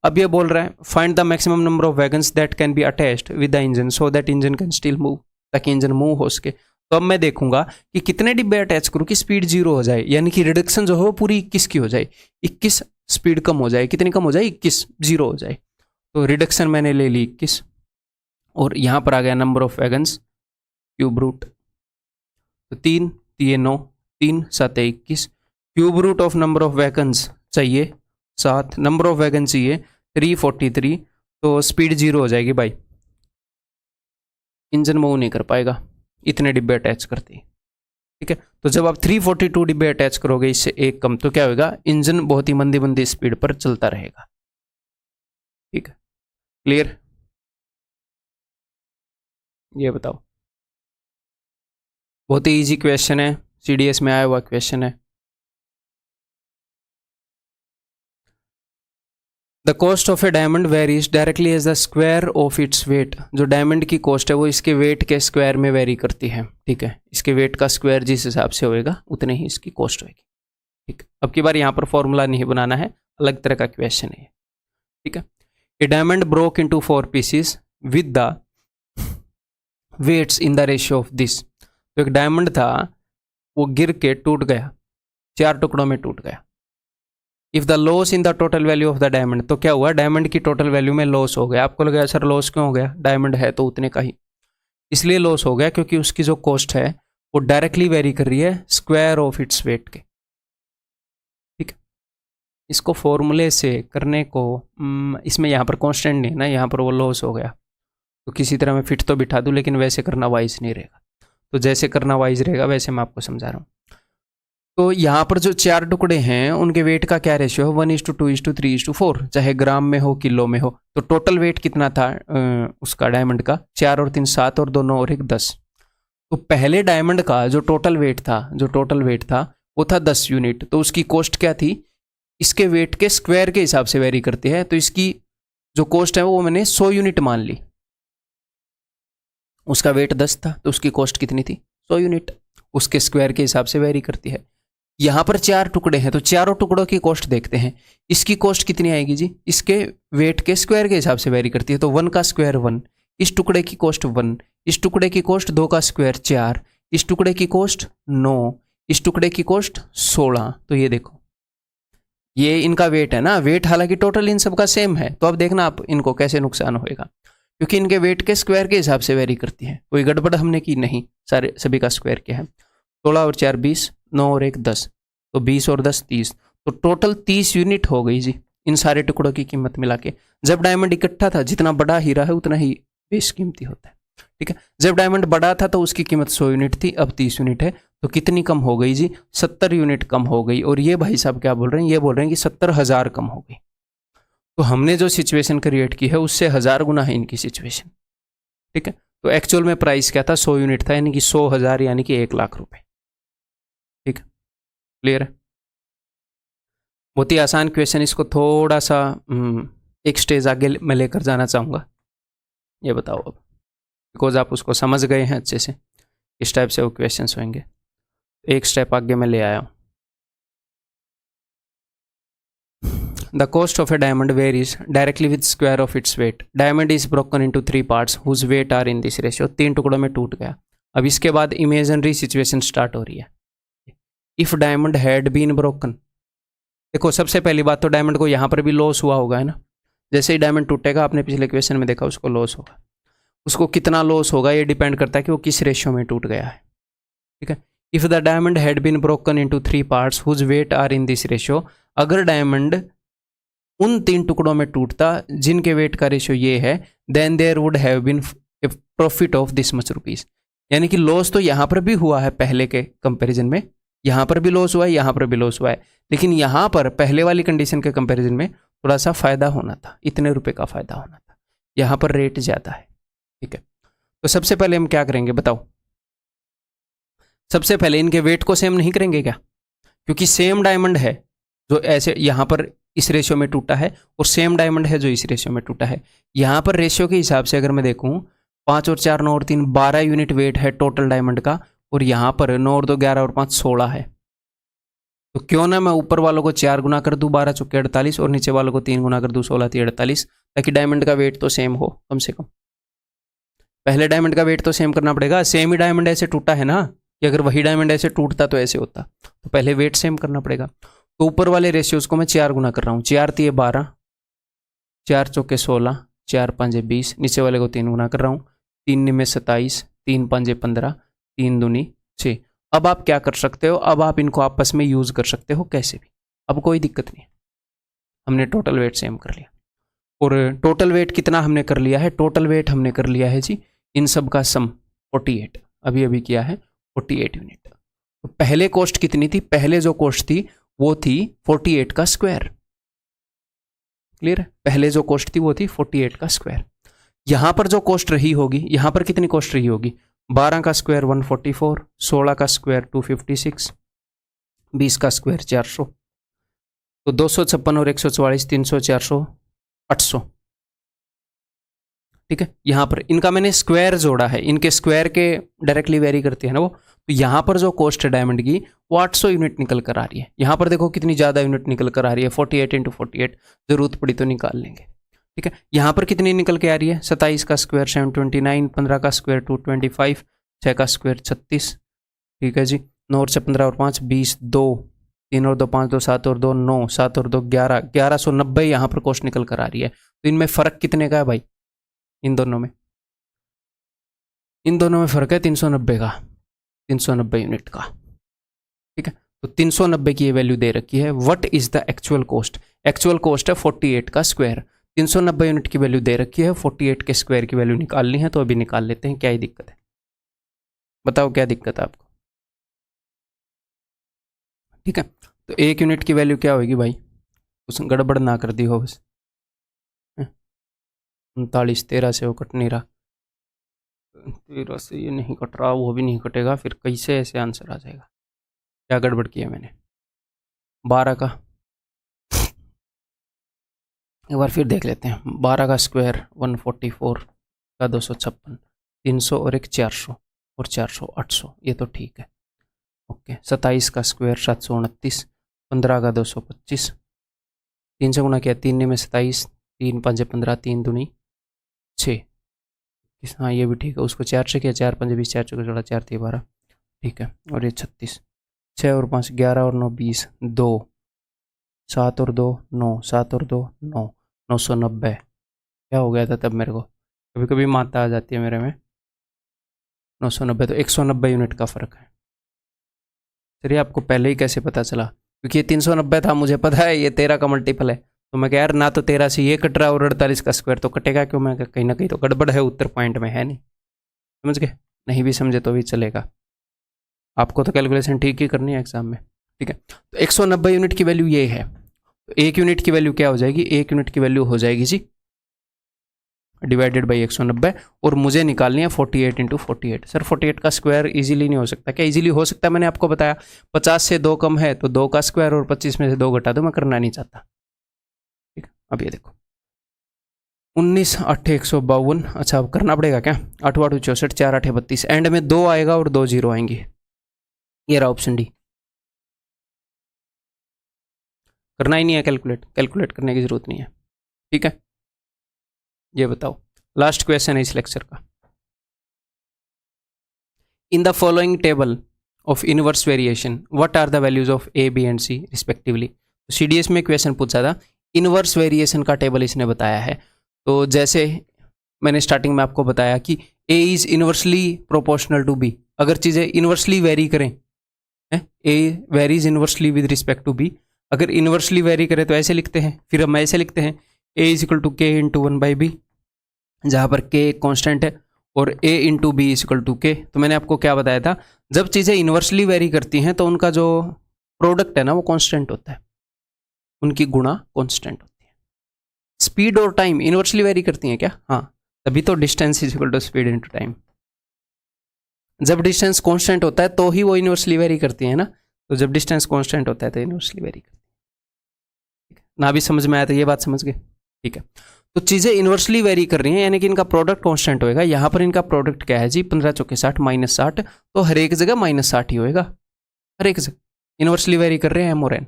अब ये बोल रहा है find the maximum number of wagons that can be attached with the engine so that engine can still move, ताकि इंजन मूव हो सके। तो अब मैं देखूंगा कि कितने डिब्बे अटैच करूँ कि स्पीड 0 हो जाए, यानी कि रिडक्शन जो है वो पूरी 21 की हो जाए। 21 स्पीड कम हो जाए, कितनी कम हो जाए, 21, 0 हो जाए। तो रिडक्शन मैंने ले ली 21, और यहाँ पर आ गया number of wagons cube root. तो 3 3 9, 3 7 21, cube root of number of wagons चाहिए 7, नंबर ऑफ वैगन चाहिए 343। तो स्पीड 0 हो जाएगी भाई, इंजन मूव नहीं कर पाएगा इतने डिब्बे अटैच करते ही। ठीक है, तो जब आप 342 डिब्बे अटैच करोगे, इससे एक कम, तो क्या होगा, इंजन बहुत ही मंदी मंदी स्पीड पर चलता रहेगा। ठीक है, क्लियर, ये बताओ। बहुत ही इजी क्वेश्चन है, सीडीएस में आया हुआ क्वेश्चन है। The cost of a diamond varies directly as the square of its weight. जो डायमंड की कॉस्ट है वो इसके वेट के स्क्वायर में वेरी करती है, ठीक है। इसके वेट का स्क्वायर जिस हिसाब से होएगा उतने ही इसकी कॉस्ट होगी, ठीक है। अब की बार यहाँ पर फॉर्मूला नहीं बनाना है, अलग तरह का क्वेश्चन है, ठीक है। A diamond broke into 4 pieces with the weights in the ratio of this. तो एक डायमंड था, वो गिर के टूट गया, 4 टुकड़ों में टूट गया। If the loss in the total value of the diamond, तो क्या हुआ, डायमंड की टोटल वैल्यू में लॉस हो गया। आपको लगा सर लॉस क्यों हो गया, डायमंड है तो उतने का ही, इसलिए लॉस हो गया क्योंकि उसकी जो कॉस्ट है वो डायरेक्टली वेरी कर रही है स्क्वायर ऑफ इट्स वेट के, ठीक है। इसको फॉर्मूले से करने को इसमें यहाँ पर कॉन्स्टेंट नहीं है ना, यहाँ पर वो लॉस हो गया तो किसी तरह मैं फिट तो बिठा दूँ, लेकिन वैसे करना वाइज नहीं रहेगा। तो जैसे करना वाइज रहेगा वैसे मैं आपको समझा रहा हूँ। तो यहाँ पर जो 4 टुकड़े हैं उनके वेट का क्या रेशियो है, 1:2:3:4, चाहे ग्राम में हो किलो में हो। तो टोटल वेट कितना था उसका डायमंड का, 4 और 3 7 और 2 9 और 1 10। तो पहले डायमंड का जो टोटल वेट था वो था 10 यूनिट। तो उसकी कॉस्ट क्या थी, इसके वेट के स्क्वायर के हिसाब से वेरी करती है। तो इसकी जो कॉस्ट है वो मैंने 100 यूनिट मान ली। उसका वेट 10 था तो उसकी कॉस्ट कितनी थी, 100 यूनिट। उसके स्क्वायर के हिसाब से वेरी करती है। यहाँ पर 4 टुकड़े हैं तो चारों टुकड़ों की कॉस्ट देखते हैं। इसकी कॉस्ट कितनी आएगी जी, इसके वेट के स्क्वायर के हिसाब से वेरी करती है। तो 1 का स्क्वायर 1, इस टुकड़े की कॉस्ट 1, इस टुकड़े की कॉस्ट 2 का स्क्वायर 4, इस टुकड़े की कॉस्ट 9, इस टुकड़े की कॉस्ट 16। तो ये देखो ये इनका वेट है ना, वेट हालांकि टोटल इन सब का सेम है। तो अब देखना आप इनको कैसे नुकसान होएगा, क्योंकि इनके वेट के स्क्वायर के हिसाब से वेरी करती है। कोई गड़बड़ हमने की नहीं, सारे सभी का स्क्वायर क्या है, 16 और 4 20, 9 और 1 10, तो 20 और 10 30। तो टोटल 30 यूनिट हो गई जी इन सारे टुकड़ों की कीमत मिला के। जब डायमंड इकट्ठा था, जितना बड़ा हीरा है उतना ही बेस कीमती होता है, ठीक है। जब डायमंड बड़ा था तो उसकी कीमत 100 यूनिट थी, अब 30 यूनिट है। तो कितनी कम हो गई जी, 70 यूनिट कम हो गई। और ये भाई साहब क्या बोल रहे हैं, ये बोल रहे हैं कि 70,000 कम हो गई। तो हमने जो सिचुएशन क्रिएट की है उससे 1000 गुना है इनकी सिचुएशन, ठीक है। तो एक्चुअल में प्राइस क्या था, 100 यूनिट था, यानी कि 100,000 यानी कि 1 लाख रुपए, ठीक है। क्लियर है, बहुत ही आसान क्वेश्चन। इसको थोड़ा सा एक स्टेज आगे मैं लेकर जाना चाहूँगा। ये बताओ अब, बिकॉज आप उसको समझ गए हैं अच्छे से, इस टाइप से वो क्वेश्चन होंगे। एक स्टेप आगे मैं ले आया हूँ। The cost of a diamond varies directly with square of its weight. Diamond is broken into 3 parts whose weight are in this ratio. 3 टुकड़ों में टूट गया। अब इसके बाद इमेजिनरी सिचुएशन स्टार्ट हो रही है। If diamond had been broken, देखो सबसे पहली बात तो डायमंड को यहाँ पर भी लॉस हुआ होगा, है ना। जैसे ही डायमंड टूटेगा, आपने पिछले क्वेश्चन में देखा, उसको लॉस होगा। उसको कितना लॉस होगा ये डिपेंड करता है कि वो किस रेशियो में टूट गया है, ठीक है। If the diamond had been broken into 3 parts whose weight are in this ratio, अगर डायमंड उन 3 टुकड़ों में टूटता जिनके वेट का रेशियो ये है, then there would have been a profit of this much rupees. यानी कि लॉस तो यहाँ पर भी हुआ है पहले के कंपैरिजन में, यहाँ पर भी लॉस हुआ है, यहाँ पर भी लॉस हुआ है, लेकिन यहाँ पर पहले वाली कंडीशन के कंपैरिजन में थोड़ा सा फायदा होना था, इतने रुपए का फायदा होना था। यहाँ पर रेट ज़्यादा है, ठीक है। तो सबसे पहले हम क्या करेंगे बताओ, सबसे पहले इनके वेट को सेम नहीं करेंगे क्या, क्योंकि सेम डायमंड है जो ऐसे यहाँ पर इस रेशियो में टूटा है और सेम डायमंड है जो इस रेशियो में टूटा है। यहाँ पर रेशियो के हिसाब से अगर मैं देखूँ 5 और 4 9 और 3 12 यूनिट वेट है टोटल डायमंड का, और यहाँ पर 9 और 2 11 और 5 16 है। तो क्यों ना मैं ऊपर वालों को 4 गुना कर दूँ, 12 चौके 48, और नीचे वालों को 3 गुना कर दूँ, 16 3 48, ताकि डायमंड का वेट तो सेम हो कम से कम। पहले डायमंड का वेट तो सेम करना पड़ेगा, सेम ही डायमंड ऐसे टूटा है ना, कि अगर वही डायमंड ऐसे टूटता तो ऐसे होता, तो पहले वेट सेम करना पड़ेगा। तो ऊपर वाले रेशियोज को मैं 4 गुना कर रहा हूँ, 4 3 12, 4 चौके 16, 4 5 20, नीचे वाले को 3 गुना कर रहा हूँ, 3 9 27, 3 5 15, 3 दूनी 6। अब आप क्या कर सकते हो, अब आप इनको आपस में यूज कर सकते हो कैसे भी, अब कोई दिक्कत नहीं। हमने टोटल वेट सेम कर लिया, और टोटल वेट कितना हमने कर लिया है, टोटल वेट हमने कर लिया है जी इन सब का सम 48, अभी अभी किया है 48 यूनिट। तो पहले कॉस्ट कितनी थी, पहले जो कॉस्ट थी वो थी 48 का स्क्वायर, क्लियर है। पहले जो कॉस्ट थी वो थी 48 का स्क्वायर। यहां पर जो कॉस्ट रही होगी, यहां पर कितनी कॉस्ट रही होगी, 12 का स्क्वायर 144, 16 का स्क्वायर 256, 20 का स्क्वायर 400, तो 256 और 144 300 400 800। ठीक है, यहाँ पर इनका मैंने स्क्वायर जोड़ा है, इनके स्क्वायर के डायरेक्टली वेरी करती है ना वो, तो यहाँ पर जो कॉस्ट है डायमंड की वो 800 यूनिट निकल कर आ रही है। यहाँ पर देखो कितनी ज़्यादा यूनिट निकल कर आ रही है, 48 × 48, जरूरत पड़ी तो निकाल लेंगे। ठीक है, यहाँ पर कितनी निकल के आ रही है, 27 का स्क्वायर 729, 15 का स्क्वायर 225, 6 का स्क्वायर 36। ठीक है जी, 9 और 15 और 5 20, 2 3 और 2 5, 2 7 और 2 9, 7 और 2 11, 1190 यहाँ पर कॉस्ट निकल कर आ रही है। तो इनमें फ़र्क कितने का है भाई, इन दोनों में फ़र्क है 390 का, 390 यूनिट का। ठीक है, तो 390 की ये वैल्यू दे रखी है। What is the actual cost, actual cost है 48 का स्क्वायर, 390 यूनिट की वैल्यू दे रखी है, 48 के स्क्वायर की वैल्यू निकालनी है, तो अभी निकाल लेते हैं। क्या ही दिक्कत है, बताओ क्या दिक्कत है आपको। ठीक है, तो 1 यूनिट की वैल्यू क्या होगी भाई, उस गड़बड़ ना कर दी हो बस, 39 13 से वो कट नहीं रहा, 13 से ये नहीं कट रहा, वो भी नहीं कटेगा, फिर कैसे ऐसे आंसर आ जाएगा, क्या गड़बड़ किया मैंने। 12 का एक बार फिर देख लेते हैं, 12 का स्क्वायर 144 का 256, 300 और एक 400 और 400 800, ये तो ठीक है ओके। 27 का स्क्वायर 729, 15 का 225, 3 से गुना किया 3 में 27, 3 5 15, 3 दूनी 6, हाँ ये भी ठीक है। उसको 4 से किया, 4 5 20, 4 चौके 4 3 12, ठीक है। और ये 36, 6 और 5 11 और 9 20, 2 7 और 2 9, 7 और 2 9, 990। क्या हो गया था तब मेरे को, कभी कभी माता आ जाती है मेरे में। 990 तो 190 यूनिट का फ़र्क है। चलिए, आपको पहले ही कैसे पता चला, क्योंकि ये 390 था, मुझे पता है ये 13 का मल्टीपल है, तो मैं कह यार ना तो 13 से ये कट रहा और 48 का स्क्वायर तो कटेगा क्यों, मैं कहीं ना कहीं तो गड़बड़ है उत्तर पॉइंट में, है नहीं। समझ गए, नहीं भी समझे तो भी चलेगा, आपको तो कैलकुलेशन ठीक ही करनी है एग्जाम में। ठीक है, तो 190 यूनिट की वैल्यू ये है, तो 1 यूनिट की वैल्यू क्या हो जाएगी, 1 यूनिट की वैल्यू हो जाएगी जी डिवाइडेड बाई 190, और मुझे निकालनी है 48 × 48। सर 48 का स्क्वायर इजीली नहीं हो सकता, क्या इजीली हो सकता है, मैंने आपको बताया 50 से 2 कम है तो 2 का स्क्वायर, और 25 में से 2 घटा दो, मैं करना नहीं चाहता। ठीक है, अब ये देखो 19 8 152, अच्छा अब करना पड़ेगा क्या, 8 8 64, 4 8 32, एंड में 2 आएगा और 2 जीरो आएंगे, ये रहा ऑप्शन डी। करना ही नहीं है कैलकुलेट करने की जरूरत नहीं है। ठीक है, ये बताओ लास्ट क्वेश्चन है इस लेक्चर का। In the following table of inverse variation what are the values of a b and c respectively. CDS में क्वेश्चन पूछा था, इनवर्स वेरिएशन का टेबल इसने बताया है। तो जैसे मैंने स्टार्टिंग में आपको बताया कि A is inversely proportional to B, अगर चीज़ें इनवर्सली वेरी करें, A varies inversely with respect to B, अगर इनवर्सली वेरी करें तो ऐसे लिखते हैं, फिर हम ऐसे लिखते हैं ए इज इक्वल टू के इंटू 1/b, जहाँ पर के एक कॉन्स्टेंट है और a into b is equal to k. तो मैंने आपको क्या बताया था, जब चीज़ें इनवर्सली वेरी करती हैं तो उनका जो प्रोडक्ट है ना वो कांस्टेंट होता है, उनकी गुणा कांस्टेंट होती है। स्पीड और टाइम इनवर्सली वेरी करती हैं क्या, हाँ, तभी तो distance is equal to speed into time. जब डिस्टेंस कांस्टेंट होता है तो ही वो इनवर्सली वेरी करती है ना, तो जब डिस्टेंस कांस्टेंट होता है तो इनवर्सली वेरी करती है। ना भी समझ में आया तो ये बात समझ गए। ठीक है, तो चीज़ें इनवर्सली वेरी कर रही हैं, यानी कि इनका प्रोडक्ट कांस्टेंट होएगा। यहाँ पर इनका प्रोडक्ट क्या है जी, 15 चौके 60 माइनस 60, तो हर एक जगह माइनस 60 ही होएगा, हर एक जगह इनवर्सली वेरी कर रहे हैं एम और एन।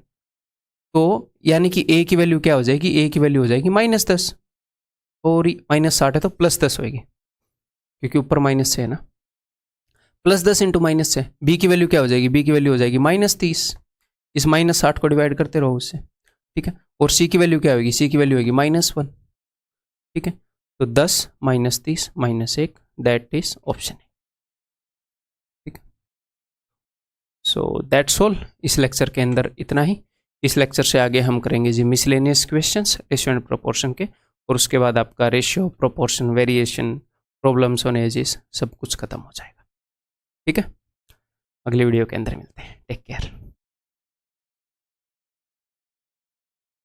तो यानी कि ए की वैल्यू क्या हो जाएगी, ए की वैल्यू हो जाएगी -10, और -60 है तो +10 होएगी, क्योंकि ऊपर माइनस से है ना, +10 इंटू माइनस से। बी की वैल्यू क्या हो जाएगी, बी की वैल्यू हो जाएगी -30, इस -60 को डिवाइड करते रहो उससे। ठीक है, और सी की वैल्यू क्या होगी, सी की वैल्यू होगी -1। ठीक है, तो 10 -30 -1, दैट इज ऑप्शन ए। ठीक है, सो दैट्स ऑल इस लेक्चर के अंदर इतना ही। इस लेक्चर से आगे हम करेंगे जी miscellaneous questions ratio and proportion के, और उसके बाद आपका ratio proportion variation problems on ages सब कुछ खत्म हो जाएगा। ठीक है, अगली वीडियो के अंदर मिलते हैं, टेक केयर।